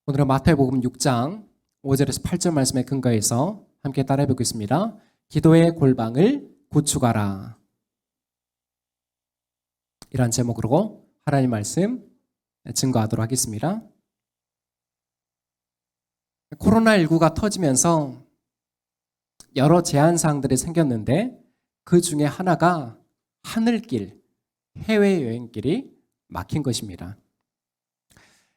오늘은 마태복음 6장 5절에서 8절 말씀에 근거해서 함께 따라해 보겠습니다. 기도의 골방을 구축하라. 이런 제목으로 하나님 말씀 증거하도록 하겠습니다. 코로나19가 터지면서 여러 제한사항들이 생겼는데 그 중에 하나가 하늘길, 해외여행길이 막힌 것입니다.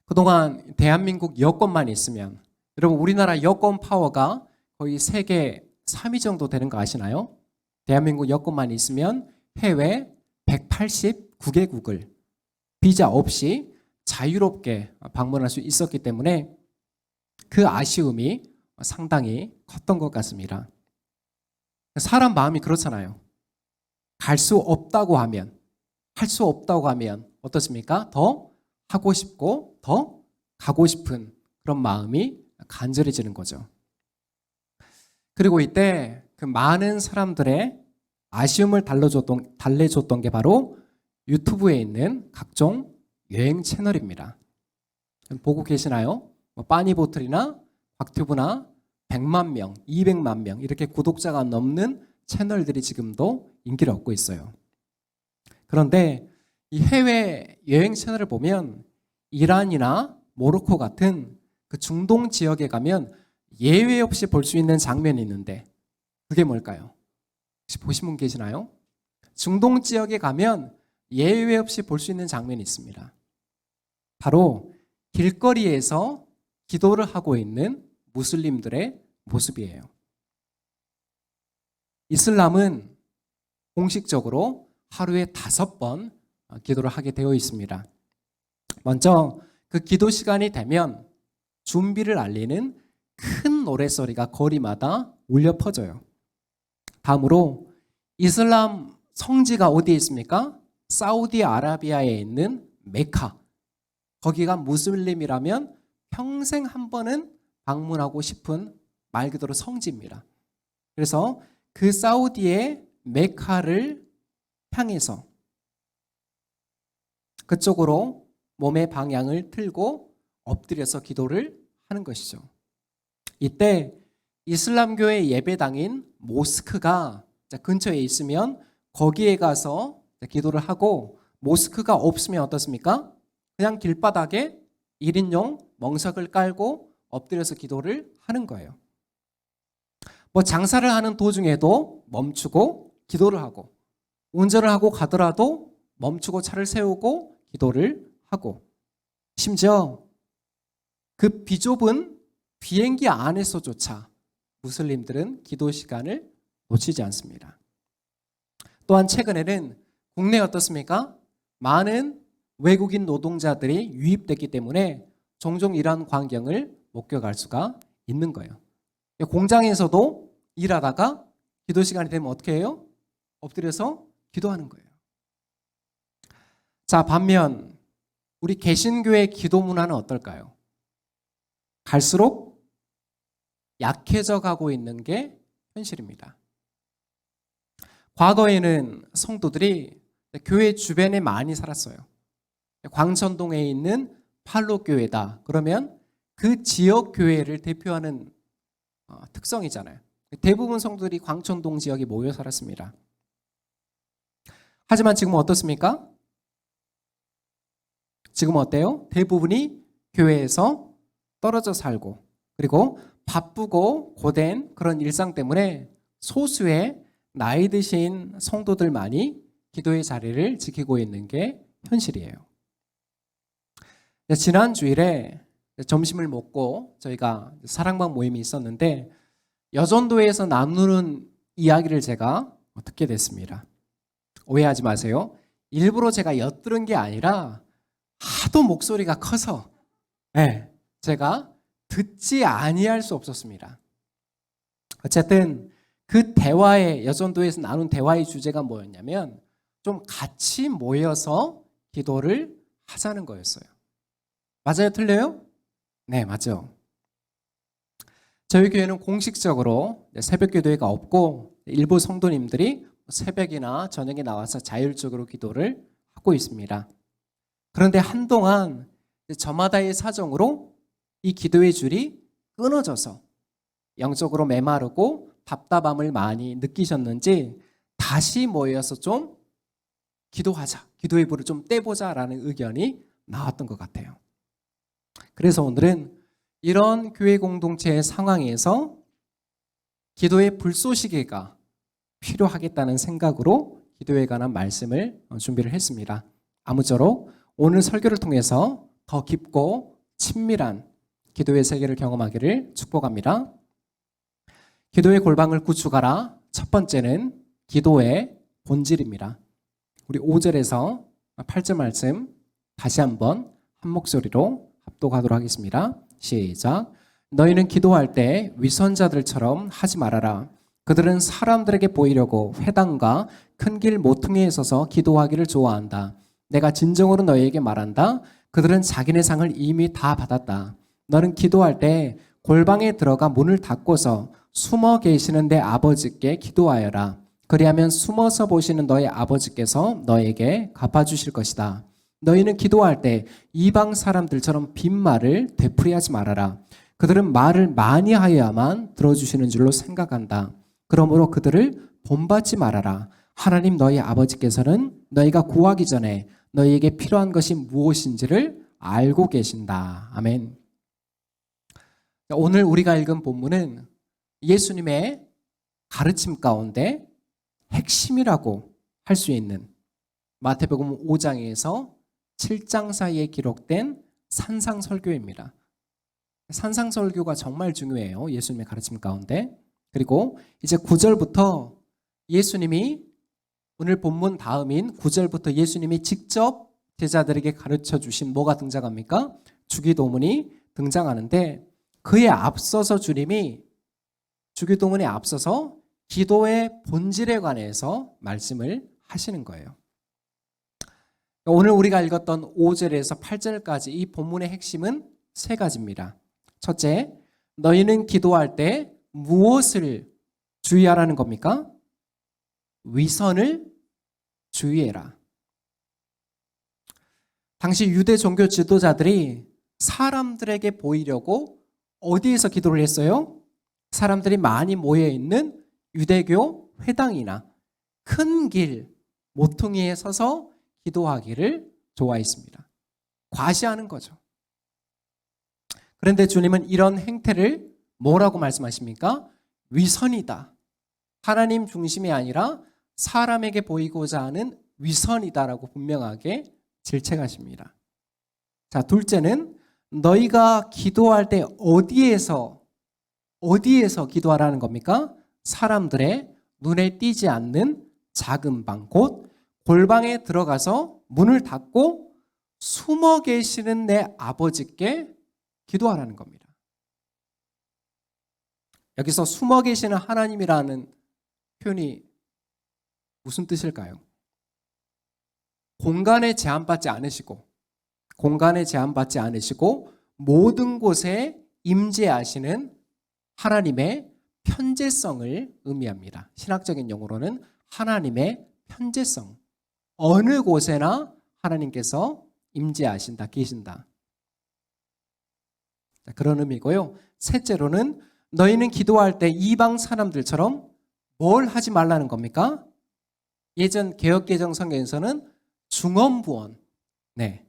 그동안 대한민국 여권만 있으면, 여러분 우리나라 여권 파워가 거의 세계 3위 정도 되는 거 아시나요? 대한민국 여권만 있으면 해외 189개국을 비자 없이 자유롭게 방문할 수 있었기 때문에 그 아쉬움이 상당히 컸던 것 같습니다. 사람 마음이 그렇잖아요. 갈 수 없다고 하면, 할 수 없다고 하면 어떻습니까? 더 하고 싶고 더 가고 싶은 그런 마음이 간절해지는 거죠. 그리고 이때 그 많은 사람들의 아쉬움을 달래줬던 게 바로 유튜브에 있는 각종 여행 채널입니다. 보고 계시나요? 빠니보틀이나 곽튜브나 100만 명, 200만 명 이렇게 구독자가 넘는 채널들이 지금도 인기를 얻고 있어요. 그런데 이 해외 여행 채널을 보면 이란이나 모로코 같은 그 중동 지역에 가면 예외 없이 볼 수 있는 장면이 있는데 그게 뭘까요? 혹시 보신 분 계시나요? 중동 지역에 가면 예외 없이 볼 수 있는 장면이 있습니다. 바로 길거리에서 기도를 하고 있는 무슬림들의 모습이에요. 이슬람은 공식적으로 하루에 5번 기도를 하게 되어 있습니다. 먼저 그 기도 시간이 되면 준비를 알리는 큰 노랫소리가 거리마다 울려 퍼져요. 다음으로 이슬람 성지가 어디에 있습니까? 사우디아라비아에 있는 메카. 거기가 무슬림이라면 평생 한 번은 방문하고 싶은 말 그대로 성지입니다. 그래서 그 사우디의 메카를 향해서 그쪽으로 몸의 방향을 틀고 엎드려서 기도를 하는 것이죠. 이때 이슬람교의 예배당인 모스크가 근처에 있으면 거기에 가서 기도를 하고, 모스크가 없으면 어떻습니까? 그냥 길바닥에 1인용 멍석을 깔고 엎드려서 기도를 하는 거예요. 장사를 하는 도중에도 멈추고 기도를 하고, 운전을 하고 가더라도 멈추고 차를 세우고 기도를 하고, 심지어 그 비좁은 비행기 안에서조차 무슬림들은 기도 시간을 놓치지 않습니다. 또한 최근에는 국내에 어떻습니까? 많은 외국인 노동자들이 유입됐기 때문에 종종 이러한 광경을 목격할 수가 있는 거예요. 공장에서도 일하다가 기도 시간이 되면 어떻게 해요? 엎드려서 기도하는 거예요. 자, 반면 우리 개신교의 기도 문화는 어떨까요? 갈수록 약해져 가고 있는 게 현실입니다. 과거에는 성도들이 교회 주변에 많이 살았어요. 광천동에 있는 팔로교회다 그러면 그 지역 교회를 대표하는 특성이잖아요. 대부분 성도들이 광천동 지역에 모여 살았습니다. 하지만 지금은 어떻습니까? 지금은 어때요? 대부분이 교회에서 떨어져 살고, 그리고 바쁘고 고된 그런 일상 때문에 소수의 나이 드신 성도들만이 기도의 자리를 지키고 있는 게 현실이에요. 지난 주일에 점심을 먹고 저희가 사랑방 모임이 있었는데 여전도에서 나누는 이야기를 제가 듣게 됐습니다. 오해하지 마세요. 일부러 제가 엿들은 게 아니라 하도 목소리가 커서 제가 듣지 아니할 수 없었습니다. 어쨌든 그 대화의, 여전도에서 나눈 대화의 주제가 뭐였냐면 좀 같이 모여서 기도를 하자는 거였어요. 맞아요? 틀려요? 네, 맞죠. 저희 교회는 공식적으로 새벽 기도회가 없고 일부 성도님들이 새벽이나 저녁에 나와서 자율적으로 기도를 하고 있습니다. 그런데 한동안 저마다의 사정으로 이 기도의 줄이 끊어져서 영적으로 메마르고 답답함을 많이 느끼셨는지 다시 모여서 좀 기도하자, 기도의 불을 좀 떼보자라는 의견이 나왔던 것 같아요. 그래서 오늘은 이런 교회 공동체의 상황에서 기도의 불쏘시개가 필요하겠다는 생각으로 기도에 관한 말씀을 준비를 했습니다. 아무쪼록 오늘 설교를 통해서 더 깊고 친밀한 기도의 세계를 경험하기를 축복합니다. 기도의 골방을 구축하라. 첫 번째는 기도의 본질입니다. 우리 5절에서 8절 말씀 다시 한번 한 목소리로 합독하도록 하겠습니다. 시작. 너희는 기도할 때 위선자들처럼 하지 말아라. 그들은 사람들에게 보이려고 회당과 큰 길 모퉁이에 서서 기도하기를 좋아한다. 내가 진정으로 너희에게 말한다. 그들은 자기네 상을 이미 다 받았다. 너는 기도할 때 골방에 들어가 문을 닫고서 숨어 계시는 내 아버지께 기도하여라. 그리하면 숨어서 보시는 너희 아버지께서 너에게 갚아주실 것이다. 너희는 기도할 때 이방 사람들처럼 빈말을 되풀이하지 말아라. 그들은 말을 많이 하여야만 들어주시는 줄로 생각한다. 그러므로 그들을 본받지 말아라. 하나님 너희 아버지께서는 너희가 구하기 전에 너희에게 필요한 것이 무엇인지를 알고 계신다. 아멘. 오늘 우리가 읽은 본문은 예수님의 가르침 가운데 핵심이라고 할 수 있는 마태복음 5장에서 7장 사이에 기록된 산상설교입니다. 산상설교가 정말 중요해요. 예수님의 가르침 가운데. 그리고 이제 9절부터 예수님이 오늘 본문 다음인 9절부터 예수님이 직접 제자들에게 가르쳐 주신 뭐가 등장합니까? 주기도문이 등장하는데 그에 앞서서 주님이 주기도문에 앞서서 기도의 본질에 관해서 말씀을 하시는 거예요. 오늘 우리가 읽었던 5절에서 8절까지 이 본문의 핵심은 세 가지입니다. 첫째, 너희는 기도할 때 무엇을 주의하라는 겁니까? 위선을 주의해라. 당시 유대 종교 지도자들이 사람들에게 보이려고 어디에서 기도를 했어요? 사람들이 많이 모여 있는 유대교 회당이나 큰 길, 모퉁이에 서서 기도하기를 좋아했습니다. 과시하는 거죠. 그런데 주님은 이런 행태를 뭐라고 말씀하십니까? 위선이다. 하나님 중심이 아니라 사람에게 보이고자 하는 위선이다라고 분명하게 질책하십니다. 자, 둘째는 너희가 기도할 때 어디에서 기도하라는 겁니까? 사람들의 눈에 띄지 않는 작은 방, 곧 골방에 들어가서 문을 닫고 숨어 계시는 내 아버지께 기도하라는 겁니다. 여기서 숨어 계시는 하나님이라는 표현이 무슨 뜻일까요? 공간에 제한받지 않으시고 모든 곳에 임재하시는 하나님의 편재성을 의미합니다. 신학적인 용어로는 하나님의 편재성. 어느 곳에나 하나님께서 임재하신다, 계신다. 그런 의미고요. 셋째로는 너희는 기도할 때 이방 사람들처럼 뭘 하지 말라는 겁니까? 예전 개역개정 성경에서는 중언부언,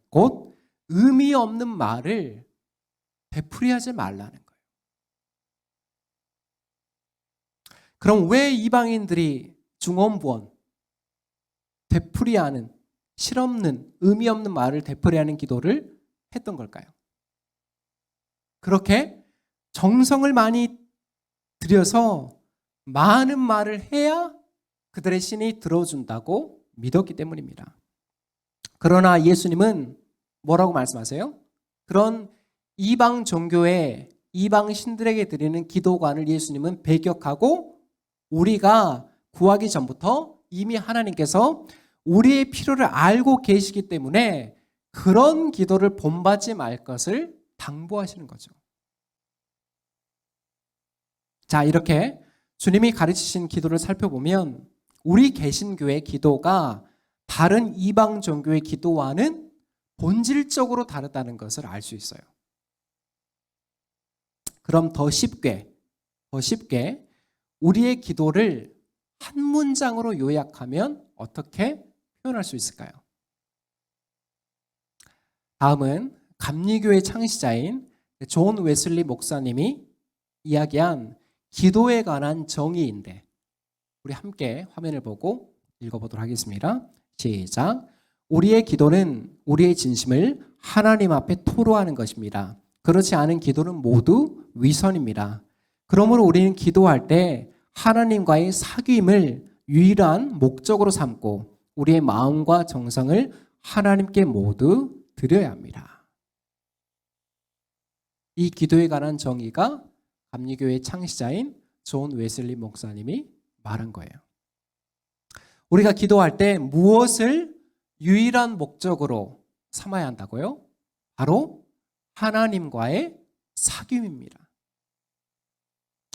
곧 의미 없는 말을 되풀이하지 말라는 거예요. 그럼 왜 이방인들이 중언부언, 되풀이하는, 실없는, 의미 없는 말을 되풀이하는 기도를 했던 걸까요? 그렇게 정성을 많이 들여서 많은 말을 해야 그들의 신이 들어준다고 믿었기 때문입니다. 그러나 예수님은 뭐라고 말씀하세요? 그런 이방 종교의 이방 신들에게 드리는 기도관을 예수님은 배격하고 우리가 구하기 전부터 이미 하나님께서 우리의 필요를 알고 계시기 때문에 그런 기도를 본받지 말 것을 당부하시는 거죠. 자, 이렇게 주님이 가르치신 기도를 살펴보면 우리 개신교의 기도가 다른 이방 종교의 기도와는 본질적으로 다르다는 것을 알 수 있어요. 그럼 더 쉽게 우리의 기도를 한 문장으로 요약하면 어떻게 표현할 수 있을까요? 다음은 감리교의 창시자인 존 웨슬리 목사님이 이야기한 기도에 관한 정의인데, 우리 함께 화면을 보고 읽어보도록 하겠습니다. 시작. 우리의 기도는 우리의 진심을 하나님 앞에 토로하는 것입니다. 그렇지 않은 기도는 모두 위선입니다. 그러므로 우리는 기도할 때 하나님과의 사귐을 유일한 목적으로 삼고 우리의 마음과 정성을 하나님께 모두 드려야 합니다. 이 기도에 관한 정의가 감리교의 창시자인 존 웨슬리 목사님이 말한 거예요. 우리가 기도할 때 무엇을 유일한 목적으로 삼아야 한다고요? 바로 하나님과의 사귐입니다.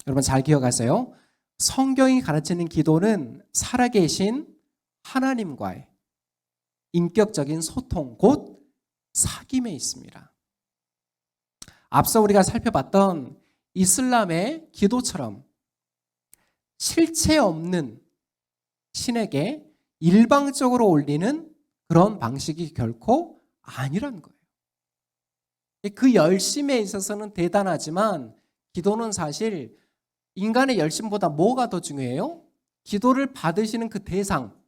여러분 잘 기억하세요. 성경이 가르치는 기도는 살아계신 하나님과의 인격적인 소통, 곧 사귐에 있습니다. 앞서 우리가 살펴봤던 이슬람의 기도처럼 실체 없는 신에게 일방적으로 올리는 그런 방식이 결코 아니라는 거예요. 그 열심에 있어서는 대단하지만 기도는 사실 인간의 열심보다 뭐가 더 중요해요? 기도를 받으시는 그 대상,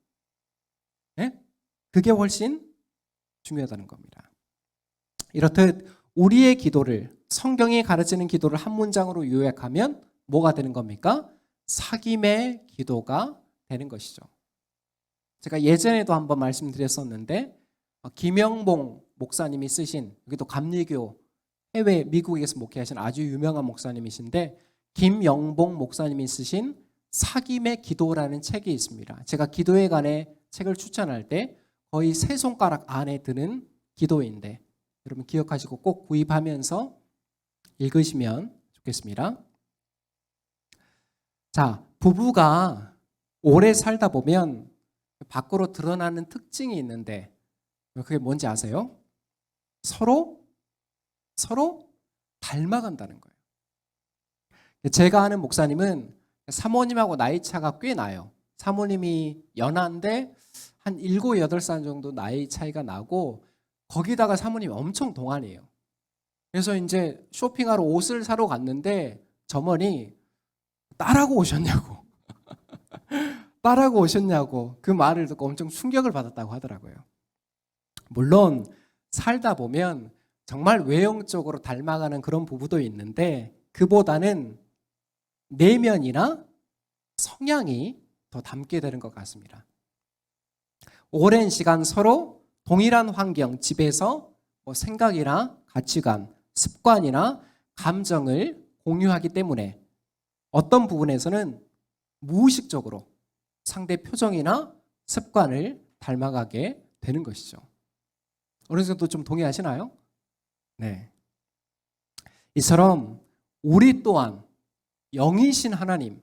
그게 훨씬 중요하다는 겁니다. 이렇듯 우리의 기도를, 성경이 가르치는 기도를 한 문장으로 요약하면 뭐가 되는 겁니까? 사귐의 기도가 되는 것이죠. 제가 예전에도 한번 말씀드렸었는데 김영봉 목사님이 쓰신, 여기도 감리교 해외 미국에서 목회하신 아주 유명한 목사님이신데 김영봉 목사님이 쓰신 사귐의 기도라는 책이 있습니다. 제가 기도에 관해 책을 추천할 때 거의 세 손가락 안에 드는 기도인데 여러분 기억하시고 꼭 구입하면서 읽으시면 좋겠습니다. 자, 부부가 오래 살다 보면 밖으로 드러나는 특징이 있는데 그게 뭔지 아세요? 서로 닮아간다는 거예요. 제가 아는 목사님은 사모님하고 나이 차가 꽤 나요. 사모님이 연하인데 한 7, 8살 정도 나이 차이가 나고 거기다가 사모님이 엄청 동안이에요. 그래서 이제 쇼핑하러 옷을 사러 갔는데 점원이 딸하고 오셨냐고 그 말을 듣고 엄청 충격을 받았다고 하더라고요. 물론 살다 보면 정말 외형적으로 닮아가는 그런 부부도 있는데 그보다는 내면이나 성향이 더 닮게 되는 것 같습니다. 오랜 시간 서로 동일한 환경, 집에서 생각이나 가치관, 습관이나 감정을 공유하기 때문에 어떤 부분에서는 무의식적으로 상대 표정이나 습관을 닮아가게 되는 것이죠. 어느 정도 좀 동의하시나요? 네. 이처럼 우리 또한 영이신 하나님,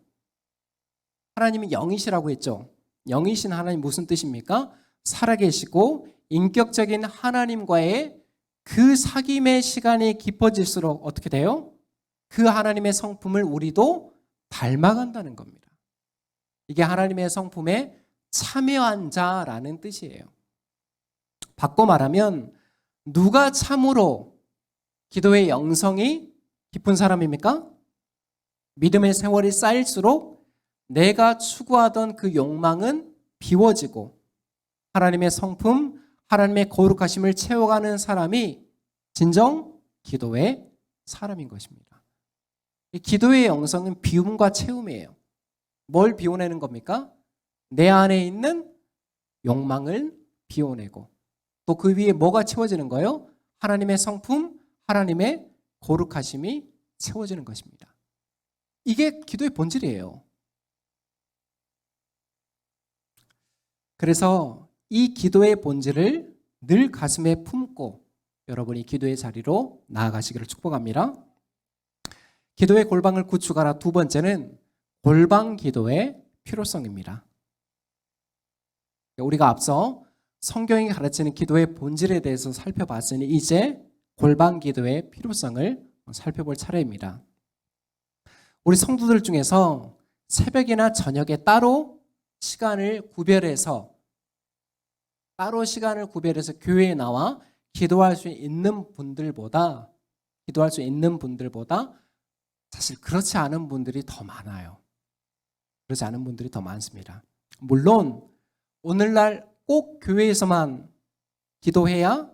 하나님이 영이시라고 했죠. 영이신 하나님 무슨 뜻입니까? 살아계시고 인격적인 하나님과의 그 사귐의 시간이 깊어질수록 어떻게 돼요? 그 하나님의 성품을 우리도 닮아간다는 겁니다. 이게 하나님의 성품에 참여한 자라는 뜻이에요. 바꿔 말하면 누가 참으로 기도의 영성이 깊은 사람입니까? 믿음의 세월이 쌓일수록 내가 추구하던 그 욕망은 비워지고 하나님의 성품, 하나님의 거룩하심을 채워가는 사람이 진정 기도의 사람인 것입니다. 이 기도의 영성은 비움과 채움이에요. 뭘 비워내는 겁니까? 내 안에 있는 욕망을 비워내고 또 그 위에 뭐가 채워지는 거예요? 하나님의 성품, 하나님의 거룩하심이 채워지는 것입니다. 이게 기도의 본질이에요. 그래서 이 기도의 본질을 늘 가슴에 품고 여러분이 기도의 자리로 나아가시기를 축복합니다. 기도의 골방을 구축하라. 두 번째는 골방 기도의 필요성입니다. 우리가 앞서 성경이 가르치는 기도의 본질에 대해서 살펴봤으니 이제 골방 기도의 필요성을 살펴볼 차례입니다. 우리 성도들 중에서 새벽이나 저녁에 따로 시간을 구별해서 교회에 나와 기도할 수 있는 분들보다 사실 그렇지 않은 분들이 더 많아요. 그렇지 않은 분들이 더 많습니다. 물론 오늘날 꼭 교회에서만 기도해야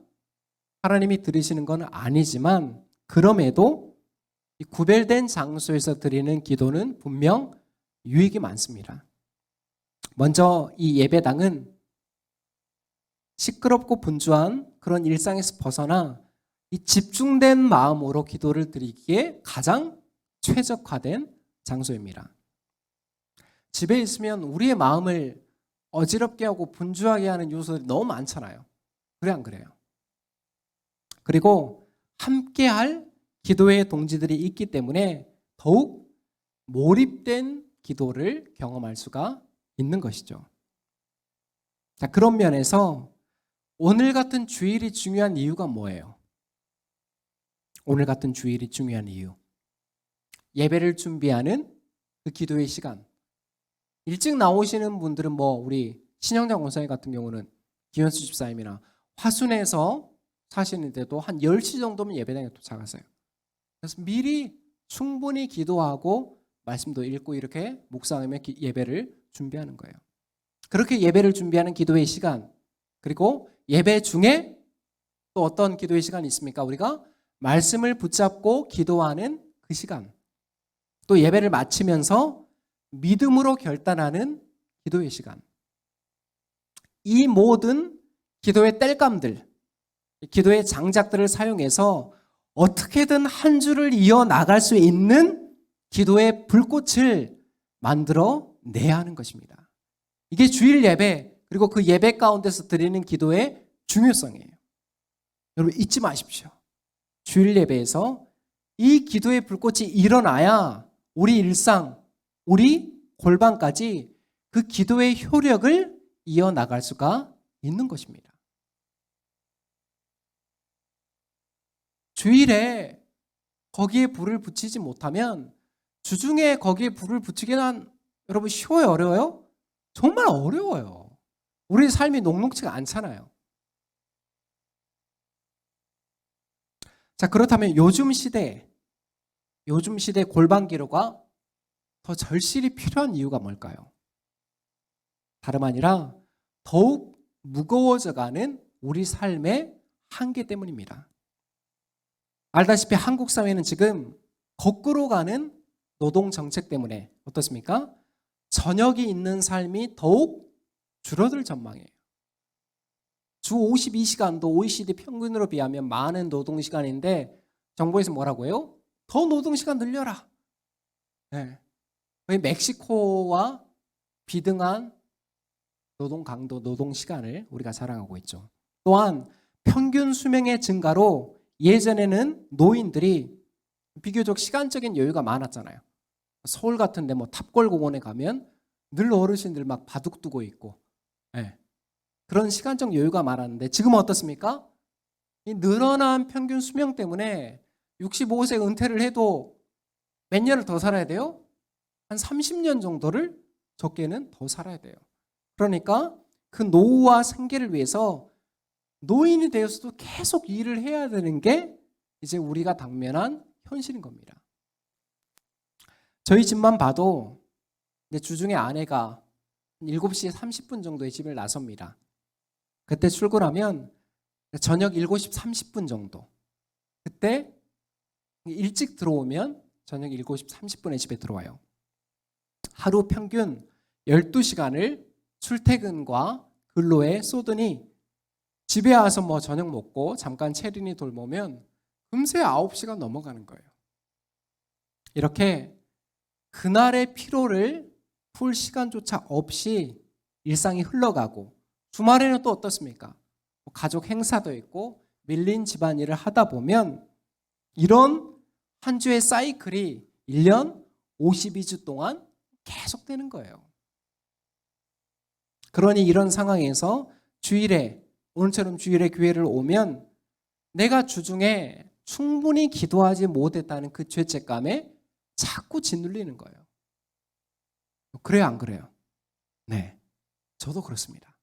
하나님이 들으시는 건 아니지만 그럼에도 이 구별된 장소에서 드리는 기도는 분명 유익이 많습니다. 먼저 이 예배당은 시끄럽고 분주한 그런 일상에서 벗어나 이 집중된 마음으로 기도를 드리기에 가장 최적화된 장소입니다. 집에 있으면 우리의 마음을 어지럽게 하고 분주하게 하는 요소들이 너무 많잖아요. 그래 안 그래요? 그리고 함께할 기도의 동지들이 있기 때문에 더욱 몰입된 기도를 경험할 수가 있는 것이죠. 자, 그런 면에서 오늘 같은 주일이 중요한 이유가 뭐예요? 오늘 같은 주일이 중요한 이유. 예배를 준비하는 그 기도의 시간. 일찍 나오시는 분들은 우리 신영장 원사님 같은 경우는 기현수 집사님이나 화순에서 사시는데도 한 10시 정도면 예배당에 도착하세요. 그래서 미리 충분히 기도하고 말씀도 읽고 이렇게 묵상하며 예배를 준비하는 거예요. 그렇게 예배를 준비하는 기도의 시간, 그리고 예배 중에 또 어떤 기도의 시간이 있습니까? 우리가 말씀을 붙잡고 기도하는 그 시간, 또 예배를 마치면서 믿음으로 결단하는 기도의 시간. 이 모든 기도의 땔감들, 기도의 장작들을 사용해서 어떻게든 한 주를 이어나갈 수 있는 기도의 불꽃을 만들어 내야 하는 것입니다. 이게 주일 예배, 그리고 그 예배 가운데서 드리는 기도의 중요성이에요. 여러분 잊지 마십시오. 주일 예배에서 이 기도의 불꽃이 일어나야 우리 일상, 우리 골방까지 그 기도의 효력을 이어나갈 수가 있는 것입니다. 주일에 거기에 불을 붙이지 못하면 주중에 거기에 불을 붙이기는 여러분 쉬워요, 어려워요? 정말 어려워요. 우리 삶이 녹록지가 않잖아요. 자, 그렇다면 요즘 시대 골방 기도가 더 절실히 필요한 이유가 뭘까요? 다름 아니라 더욱 무거워져가는 우리 삶의 한계 때문입니다. 알다시피 한국 사회는 지금 거꾸로 가는 노동 정책 때문에 어떻습니까? 저녁이 있는 삶이 더욱 줄어들 전망이에요. 주 52시간도 OECD 평균으로 비하면 많은 노동시간인데 정부에서 뭐라고 해요? 더 노동시간 늘려라. 네. 거의 멕시코와 비등한 노동 강도, 노동 시간을 우리가 자랑하고 있죠. 또한 평균 수명의 증가로 예전에는 노인들이 비교적 시간적인 여유가 많았잖아요. 서울 같은데 탑골공원에 가면 늘 어르신들 막 바둑 두고 있고, 네. 그런 시간적 여유가 많았는데 지금은 어떻습니까? 이 늘어난 평균 수명 때문에 65세 은퇴를 해도 몇 년을 더 살아야 돼요? 한 30년 정도를 적게는 더 살아야 돼요. 그러니까 그 노후와 생계를 위해서 노인이 되어서도 계속 일을 해야 되는 게 이제 우리가 당면한 현실인 겁니다. 저희 집만 봐도 주중에 아내가 7시 30분 정도에 집을 나섭니다. 그때 출근하면 저녁 7시 30분 정도. 그때 일찍 들어오면 저녁 7시 30분에 집에 들어와요. 하루 평균 12시간을 출퇴근과 근로에 쏟으니 집에 와서 저녁 먹고 잠깐 체린이 돌보면 금세 9시간 넘어가는 거예요. 이렇게 그날의 피로를 풀 시간조차 없이 일상이 흘러가고 주말에는 또 어떻습니까? 가족 행사도 있고 밀린 집안일을 하다 보면 이런 한 주의 사이클이 1년 52주 동안 계속되는 거예요. 그러니 이런 상황에서 오늘처럼 주일에 교회를 오면 내가 주중에 충분히 기도하지 못했다는 그 죄책감에 자꾸 짓눌리는 거예요. 그래요, 안 그래요? 네, 저도 그렇습니다.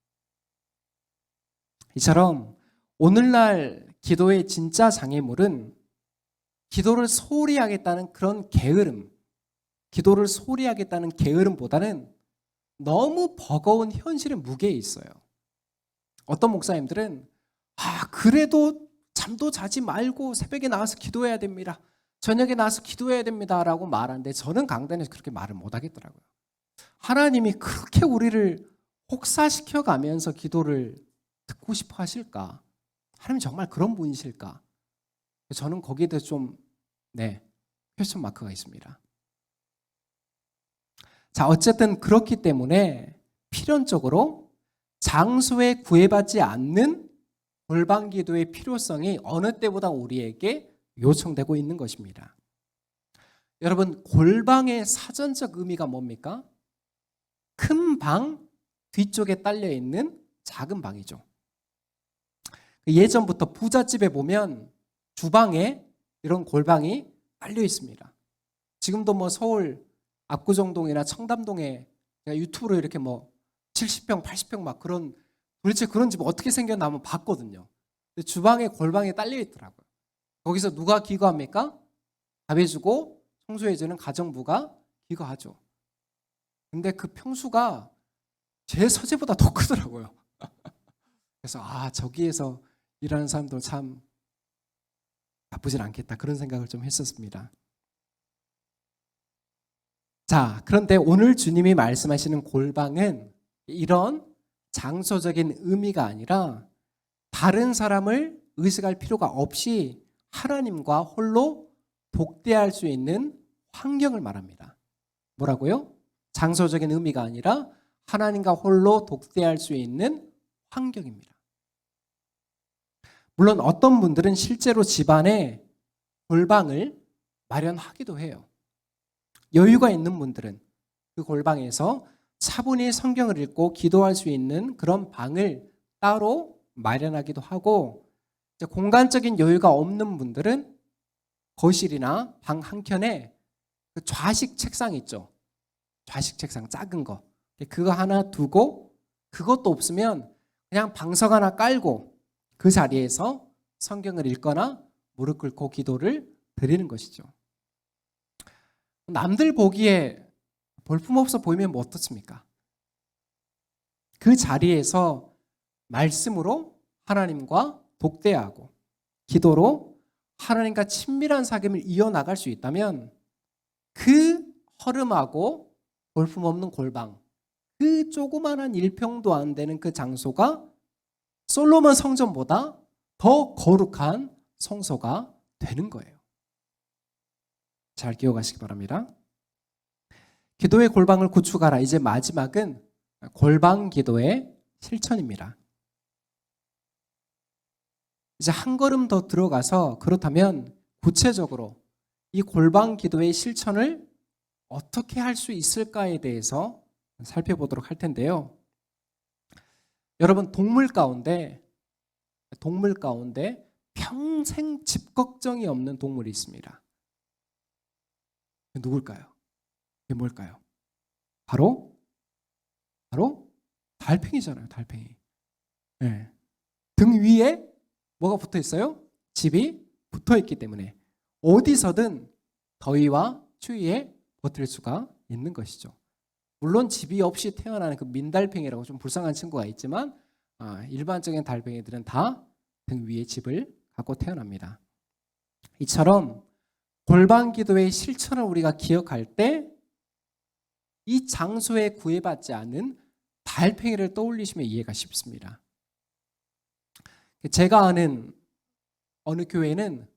이처럼 오늘날 기도의 진짜 장애물은 기도를 소홀히 하겠다는 그런 게으름, 기도를 소홀히 하겠다는 게으름보다는 너무 버거운 현실의 무게에 있어요. 어떤 목사님들은 그래도 잠도 자지 말고 새벽에 나와서 기도해야 됩니다. 저녁에 나와서 기도해야 됩니다. 라고 말하는데 저는 강단에서 그렇게 말을 못 하겠더라고요. 하나님이 그렇게 우리를 혹사시켜 가면서 기도를 듣고 싶어 하실까? 하나님 정말 그런 분이실까? 저는 거기에 대해서 좀 퀘스천 마크가 있습니다. 자, 어쨌든 그렇기 때문에 필연적으로 장소에 구애받지 않는 골방 기도의 필요성이 어느 때보다 우리에게 요청되고 있는 것입니다. 여러분, 골방의 사전적 의미가 뭡니까? 큰 방 뒤쪽에 딸려 있는 작은 방이죠. 예전부터 부잣집에 보면 주방에 이런 골방이 딸려 있습니다. 지금도 서울 압구정동이나 청담동에 제가 유튜브로 이렇게 70평, 80평 막 도대체 그런 집 어떻게 생겼나 한번 봤거든요. 근데 주방에 골방에 딸려 있더라고요. 거기서 누가 기거합니까? 밥 해주고 청소해주는 가정부가 기거하죠. 근데 그 평수가 제 서재보다 더 크더라고요. 그래서 저기에서 일하는 사람도 참 나쁘진 않겠다, 그런 생각을 좀 했었습니다. 자, 그런데 오늘 주님이 말씀하시는 골방은 이런 장소적인 의미가 아니라 다른 사람을 의식할 필요가 없이 하나님과 홀로 독대할 수 있는 환경을 말합니다. 뭐라고요? 장소적인 의미가 아니라 하나님과 홀로 독대할 수 있는 환경입니다. 물론 어떤 분들은 실제로 집안에 골방을 마련하기도 해요. 여유가 있는 분들은 그 골방에서 차분히 성경을 읽고 기도할 수 있는 그런 방을 따로 마련하기도 하고, 공간적인 여유가 없는 분들은 거실이나 방 한켠에 그 좌식 책상 있죠. 좌식 책상 작은 거. 그거 하나 두고, 그것도 없으면 그냥 방석 하나 깔고 그 자리에서 성경을 읽거나 무릎 꿇고 기도를 드리는 것이죠. 남들 보기에 볼품없어 보이면 어떻습니까? 그 자리에서 말씀으로 하나님과 독대하고 기도로 하나님과 친밀한 사귐을 이어나갈 수 있다면 그 허름하고 볼품없는 골방, 그 조그만한 1평도 안 되는 그 장소가 솔로몬 성전보다 더 거룩한 성소가 되는 거예요. 잘 기억하시기 바랍니다. 기도의 골방을 구축하라. 이제 마지막은 골방 기도의 실천입니다. 이제 한 걸음 더 들어가서 그렇다면 구체적으로 이 골방 기도의 실천을 어떻게 할 수 있을까에 대해서 살펴보도록 할 텐데요. 여러분, 동물 가운데 평생 집 걱정이 없는 동물이 있습니다. 누굴까요? 이게 뭘까요? 바로 달팽이잖아요. 달팽이. 네. 등 위에 뭐가 붙어 있어요? 집이 붙어 있기 때문에 어디서든 더위와 추위에 버틸 수가 있는 것이죠. 물론 집이 없이 태어나는 그 민달팽이라고 좀 불쌍한 친구가 있지만 일반적인 달팽이들은 다 등 위에 집을 갖고 태어납니다. 이처럼 골방 기도의 실천을 우리가 기억할 때 이 장소에 구애받지 않은 달팽이를 떠올리시면 이해가 쉽습니다. 제가 아는 어느 교회는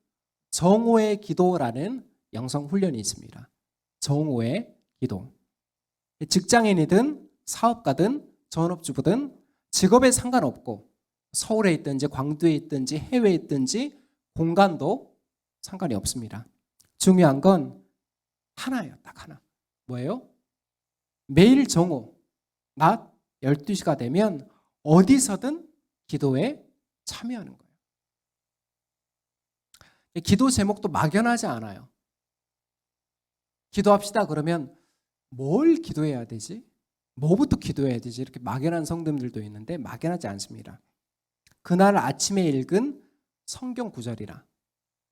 정오의 기도라는 영성 훈련이 있습니다. 정오의 기도. 직장인이든 사업가든 전업주부든 직업에 상관없고 서울에 있든지 광주에 있든지 해외에 있든지 공간도 상관이 없습니다. 중요한 건 하나예요. 딱 하나. 뭐예요? 매일 정오 낮 12시가 되면 어디서든 기도에 참여하는 거예요. 기도 제목도 막연하지 않아요. 기도합시다 그러면 뭘 기도해야 되지? 뭐부터 기도해야 되지? 이렇게 막연한 성도님들도 있는데 막연하지 않습니다. 그날 아침에 읽은 성경 구절이라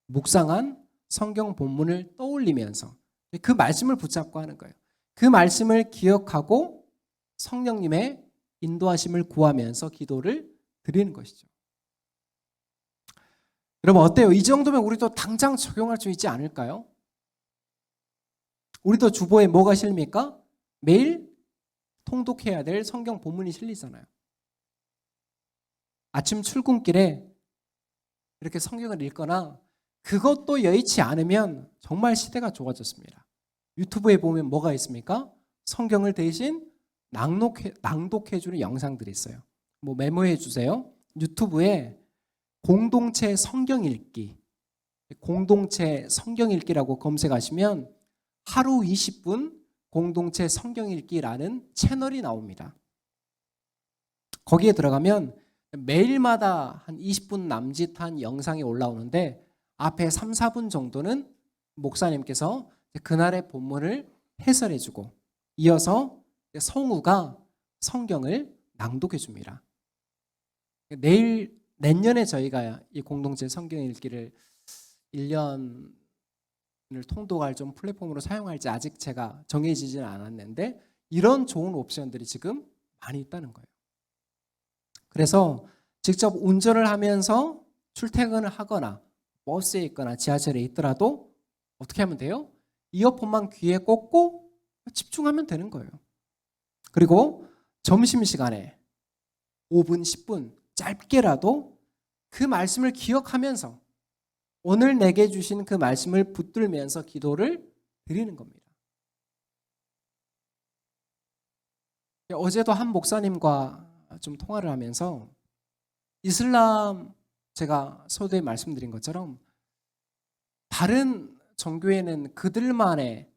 묵상한 성경 본문을 떠올리면서 그 말씀을 붙잡고 하는 거예요. 그 말씀을 기억하고 성령님의 인도하심을 구하면서 기도를 드리는 것이죠. 여러분 어때요? 이 정도면 우리도 당장 적용할 수 있지 않을까요? 우리도 주보에 뭐가 실립니까? 매일 통독해야 될 성경 본문이 실리잖아요. 아침 출근길에 이렇게 성경을 읽거나 그것도 여의치 않으면 정말 시대가 좋아졌습니다. 유튜브에 보면 뭐가 있습니까? 성경을 대신 낭독해주는 영상들이 있어요. 뭐 메모해 주세요. 유튜브에 공동체 성경 읽기, 공동체 성경 읽기라고 검색하시면 하루 20분 공동체 성경 읽기라는 채널이 나옵니다. 거기에 들어가면 매일마다 한 20분 남짓한 영상이 올라오는데 앞에 3, 4분 정도는 목사님께서 그날의 본문을 해설해주고 이어서 성우가 성경을 낭독해 줍니다. 내년에 저희가 이 공동체 성경 읽기를 1년을 통독할 좀 플랫폼으로 사용할지 아직 제가 정해지지는 않았는데 이런 좋은 옵션들이 지금 많이 있다는 거예요. 그래서 직접 운전을 하면서 출퇴근을 하거나 버스에 있거나 지하철에 있더라도 어떻게 하면 돼요? 이어폰만 귀에 꽂고 집중하면 되는 거예요. 그리고 점심시간에 5분, 10분 짧게라도 그 말씀을 기억하면서 오늘 내게 주신 그 말씀을 붙들면서 기도를 드리는 겁니다. 어제도 한 목사님과 좀 통화를 하면서 이슬람 제가 서두에 말씀드린 것처럼 다른 종교에는 그들만의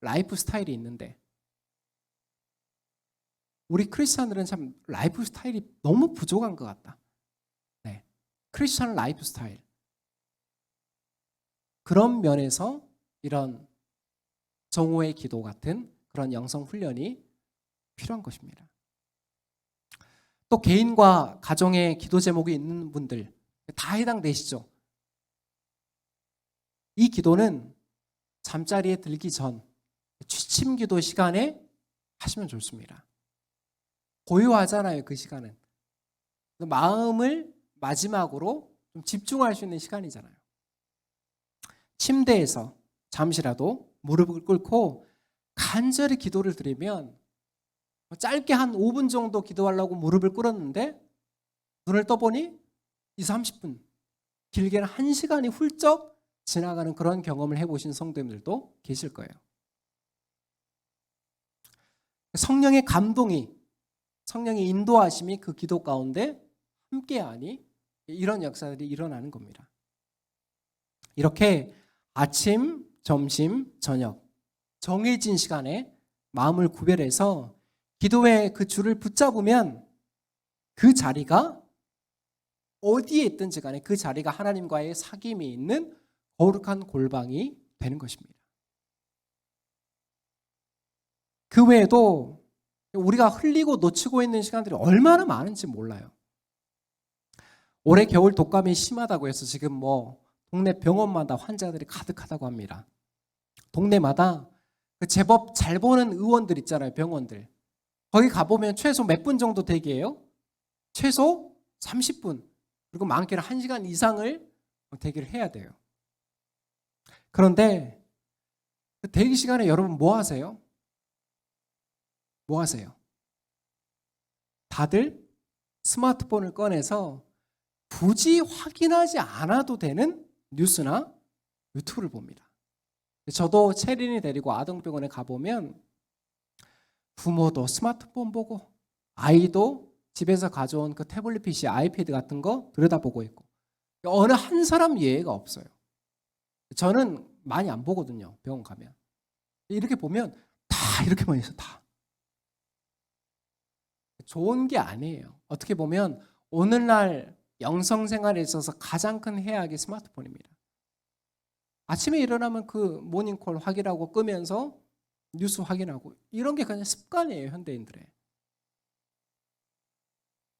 라이프 스타일이 있는데 우리 크리스찬들은 참 라이프 스타일이 너무 부족한 것 같다. 네. 크리스찬 라이프 스타일. 그런 면에서 이런 정오의 기도 같은 그런 영성 훈련이 필요한 것입니다. 또 개인과 가정의 기도 제목이 있는 분들 다 해당되시죠? 이 기도는 잠자리에 들기 전 취침 기도 시간에 하시면 좋습니다. 고요하잖아요, 그 시간은. 마음을 마지막으로 좀 집중할 수 있는 시간이잖아요. 침대에서 잠시라도 무릎을 꿇고 간절히 기도를 드리면 짧게 한 5분 정도 기도하려고 무릎을 꿇었는데 눈을 떠보니 20-30분, 길게는 1시간이 훌쩍 지나가는 그런 경험을 해보신 성도님들도 계실 거예요. 성령의 감동이, 성령의 인도하심이 그 기도 가운데 함께하니 이런 역사들이 일어나는 겁니다. 이렇게 아침, 점심, 저녁 정해진 시간에 마음을 구별해서 기도의 그 줄을 붙잡으면 그 자리가 어디에 있든지 간에 그 자리가 하나님과의 사귐이 있는 거룩한 골방이 되는 것입니다. 그 외에도 우리가 흘리고 놓치고 있는 시간들이 얼마나 많은지 몰라요. 올해 겨울 독감이 심하다고 해서 지금 뭐 동네 병원마다 환자들이 가득하다고 합니다. 동네마다 제법 잘 보는 의원들 있잖아요, 병원들. 거기 가보면 최소 몇 분 정도 대기해요? 최소 30분. 그리고 많게는 1시간 이상을 대기를 해야 돼요. 그런데 그 대기 시간에 여러분 뭐 하세요? 뭐 하세요? 다들 스마트폰을 꺼내서 굳이 확인하지 않아도 되는 뉴스나 유튜브를 봅니다. 저도 체린이 데리고 아동병원에 가보면 부모도 스마트폰 보고 아이도 집에서 가져온 그 태블릿 PC, 아이패드 같은 거 들여다보고 있고 어느 한 사람 예외가 없어요. 저는 많이 안 보거든요. 병원 가면. 이렇게 보면 다 이렇게만 있어. 다. 좋은 게 아니에요. 어떻게 보면 오늘날 영성생활에 있어서 가장 큰 해악이 스마트폰입니다. 아침에 일어나면 그 모닝콜 확인하고 끄면서 뉴스 확인하고 이런 게 그냥 습관이에요, 현대인들의.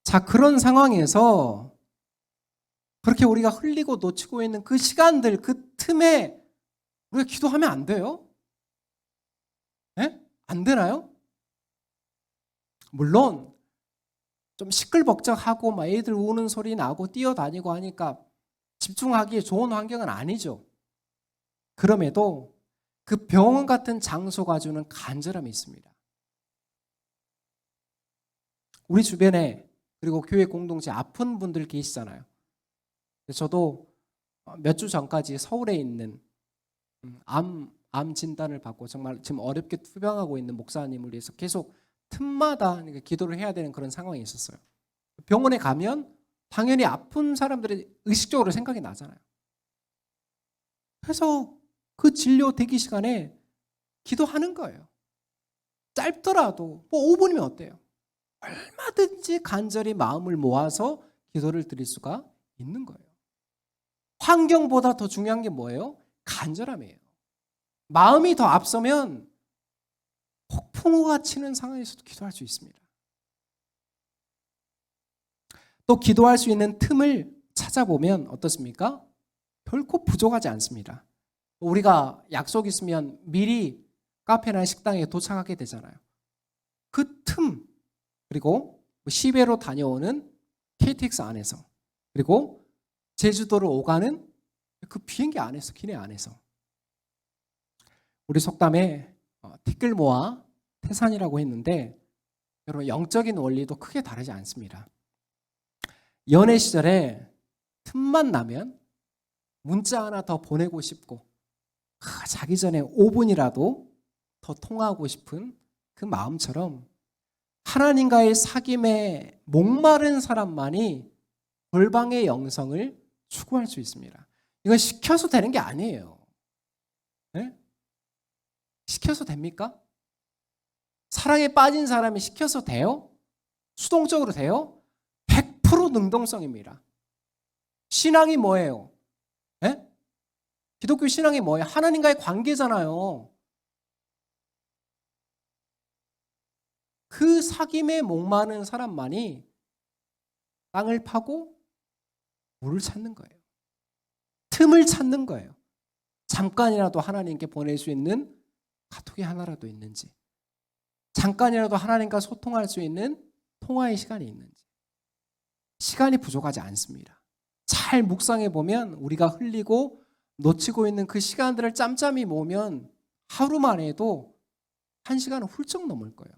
자, 그런 상황에서 그렇게 우리가 흘리고 놓치고 있는 그 시간들, 그 틈에 우리가 기도하면 안 돼요? 예? 안 되나요? 물론 좀 시끌벅적하고 막 애들 우는 소리 나고 뛰어다니고 하니까 집중하기에 좋은 환경은 아니죠. 그럼에도 그 병원 같은 장소가 주는 간절함이 있습니다. 우리 주변에 그리고 교회 공동체 아픈 분들 계시잖아요. 저도 몇 주 전까지 서울에 있는 암 진단을 받고 정말 지금 어렵게 투병하고 있는 목사님을 위해서 계속 틈마다 기도를 해야 되는 그런 상황이 있었어요. 병원에 가면 당연히 아픈 사람들이 의식적으로 생각이 나잖아요. 그래서 그 진료 대기 시간에 기도하는 거예요. 짧더라도 뭐 5분이면 어때요? 얼마든지 간절히 마음을 모아서 기도를 드릴 수가 있는 거예요. 환경보다 더 중요한 게 뭐예요? 간절함이에요. 마음이 더 앞서면 폭풍우가 치는 상황에서도 기도할 수 있습니다. 또 기도할 수 있는 틈을 찾아보면 어떻습니까? 결코 부족하지 않습니다. 우리가 약속 있으면 미리 카페나 식당에 도착하게 되잖아요. 그 틈, 그리고 시외로 다녀오는 KTX 안에서, 그리고 제주도를 오가는 그 비행기 안에서, 기내 안에서. 우리 속담에 티끌모아 태산이라고 했는데 여러분 영적인 원리도 크게 다르지 않습니다. 연애 시절에 틈만 나면 문자 하나 더 보내고 싶고 자기 전에 5분이라도 더 통화하고 싶은 그 마음처럼 하나님과의 사귐에 목마른 사람만이 골방의 영성을 추구할 수 있습니다. 이건 시켜서 되는 게 아니에요. 네? 시켜서 됩니까? 사랑에 빠진 사람이 시켜서 돼요? 수동적으로 돼요? 100% 능동성입니다. 신앙이 뭐예요? 네? 기독교 신앙이 뭐예요? 하나님과의 관계잖아요. 그 사귐에 목마른 사람만이 땅을 파고 물을 찾는 거예요. 틈을 찾는 거예요. 잠깐이라도 하나님께 보낼 수 있는 카톡이 하나라도 있는지, 잠깐이라도 하나님과 소통할 수 있는 통화의 시간이 있는지. 시간이 부족하지 않습니다. 잘 묵상해 보면 우리가 흘리고 놓치고 있는 그 시간들을 짬짬이 모으면 하루만 해도 1시간은 훌쩍 넘을 거예요.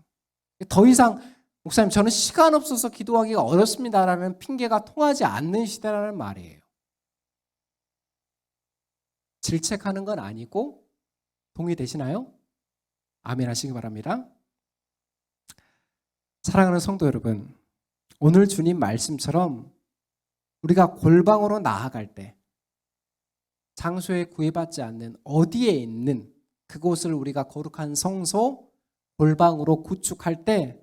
더 이상 목사님 저는 시간 없어서 기도하기가 어렵습니다라는 핑계가 통하지 않는 시대라는 말이에요. 질책하는 건 아니고 동의되시나요? 아멘 하시기 바랍니다. 사랑하는 성도 여러분, 오늘 주님 말씀처럼 우리가 골방으로 나아갈 때 장소에 구애받지 않는 어디에 있는 그곳을 우리가 거룩한 성소 골방으로 구축할 때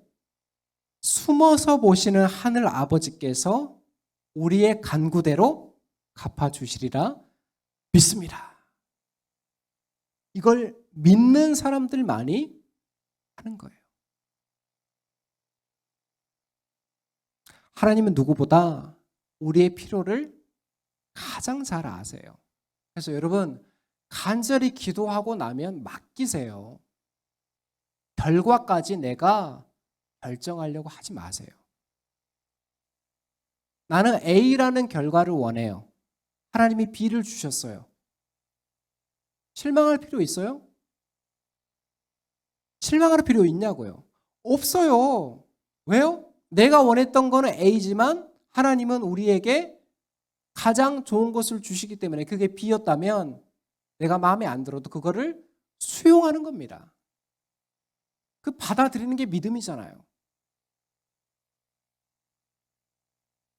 숨어서 보시는 하늘 아버지께서 우리의 간구대로 갚아주시리라 믿습니다. 이걸 믿는 사람들만이 하는 거예요. 하나님은 누구보다 우리의 필요를 가장 잘 아세요. 그래서 여러분 간절히 기도하고 나면 맡기세요. 결과까지 내가 결정하려고 하지 마세요. 나는 A라는 결과를 원해요. 하나님이 B를 주셨어요. 실망할 필요 있어요? 실망할 필요 있냐고요? 없어요. 왜요? 내가 원했던 거는 A지만 하나님은 우리에게 가장 좋은 것을 주시기 때문에 그게 B였다면 내가 마음에 안 들어도 그거를 수용하는 겁니다. 그 받아들이는 게 믿음이잖아요.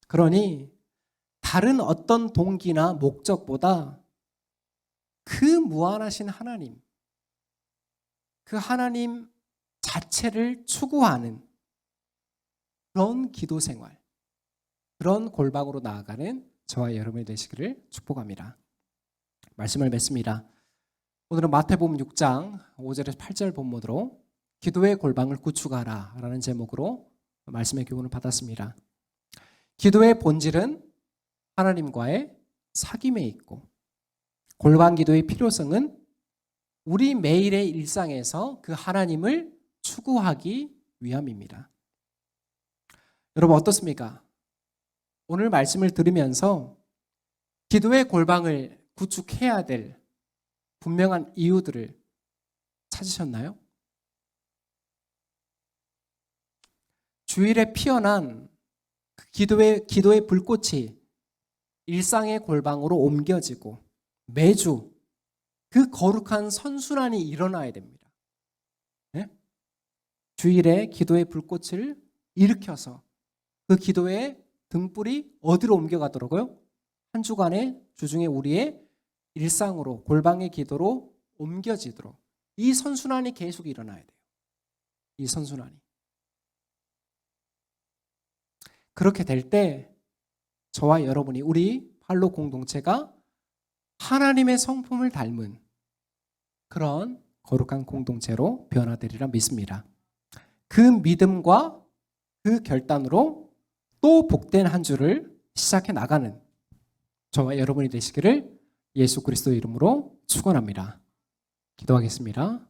그러니 다른 어떤 동기나 목적보다 그 무한하신 하나님, 그 하나님 자체를 추구하는 그런 기도 생활, 그런 골방으로 나아가는 저와 여러분이 되시기를 축복합니다. 말씀을 맺습니다. 오늘은 마태복음 6장 5절에서 8절 본문으로 기도의 골방을 구축하라 라는 제목으로 말씀의 교훈을 받았습니다. 기도의 본질은 하나님과의 사귐에 있고 골방 기도의 필요성은 우리 매일의 일상에서 그 하나님을 추구하기 위함입니다. 여러분 어떻습니까? 오늘 말씀을 들으면서 기도의 골방을 구축해야 될 분명한 이유들을 찾으셨나요? 주일에 피어난 기도의 불꽃이 일상의 골방으로 옮겨지고 매주 그 거룩한 선순환이 일어나야 됩니다. 네? 주일에 기도의 불꽃을 일으켜서 그 기도의 등불이 어디로 옮겨가더라고요? 한 주간의 주중에 우리의 일상으로 골방의 기도로 옮겨지도록 이 선순환이 계속 일어나야 돼요. 이 선순환이. 그렇게 될 때 저와 여러분이 우리 팔로 공동체가 하나님의 성품을 닮은 그런 거룩한 공동체로 변화되리라 믿습니다. 그 믿음과 그 결단으로 또 복된 한 주를 시작해 나가는 저와 여러분이 되시기를 예수 그리스도 이름으로 축원합니다. 기도하겠습니다.